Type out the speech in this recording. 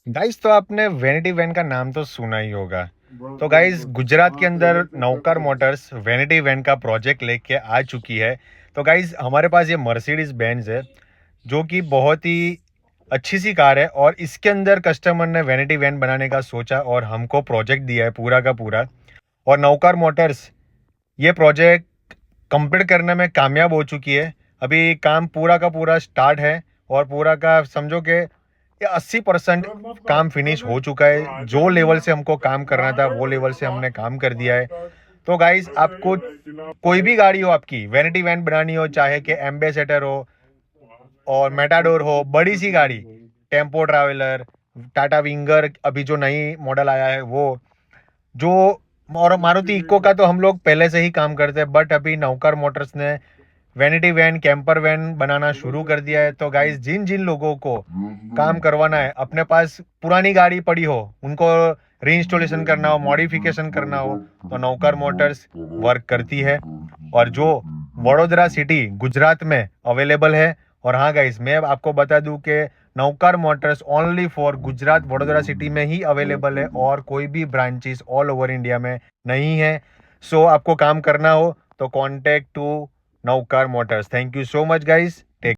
Guys, तो आपने vanity van का नाम तो सुना ही होगा। तो गाइस, गुजरात के अंदर नौकर मोटर्स वैनिटी वैन का प्रोजेक्ट लेके आ चुकी है। तो गाइस, हमारे पास ये मर्सिडीज बेंज है, जो कि बहुत ही अच्छी सी कार है, और इसके अंदर कस्टमर ने वैनिटी वैन बनाने का सोचा और हमको प्रोजेक्ट दिया है पूरा का पूरा। और नौकर मोटर्स ये प्रोजेक्ट कंप्लीट करने में कामयाब हो चुकी है। अभी काम पूरा का पूरा स्टार्ट है, और पूरा का समझो कि ये 80% काम फिनिश हो चुका है। जो लेवल से हमको काम करना था वो लेवल से हमने काम कर दिया है। तो गाइस, आपको कोई भी गाड़ी हो, आपकी वैनिटी वैन बनानी हो, चाहे कि एम्बेसडर हो और मेटाडोर हो, बड़ी सी गाड़ी, टेम्पो ट्रैवलर, टाटा विंगर, अभी जो नई मॉडल आया है वो, जो, और मारुति इको का तो हम लोग पहले से ही काम करते हैं, बट अभी नौकर मोटर्स ने वैनिटी वैन, कैंपर वैन बनाना शुरू कर दिया है। तो गाइस, जिन जिन लोगों को काम करवाना है, अपने पास पुरानी गाड़ी पड़ी हो, उनको रीइंस्टॉलेशन करना हो, मॉडिफिकेशन करना हो, तो नौकर मोटर्स वर्क करती है। और जो वडोदरा सिटी गुजरात में अवेलेबल है। और हाँ गाइस, मैं आपको बता दूं कि नौकर Motors only for Gujarat Vadodara city में ही अवेलेबल है, और कोई भी ब्रांचेस ऑल ओवर इंडिया में नहीं है। सो आपको काम करना हो तो contact to Naukar motors. Thank you so much guys. Take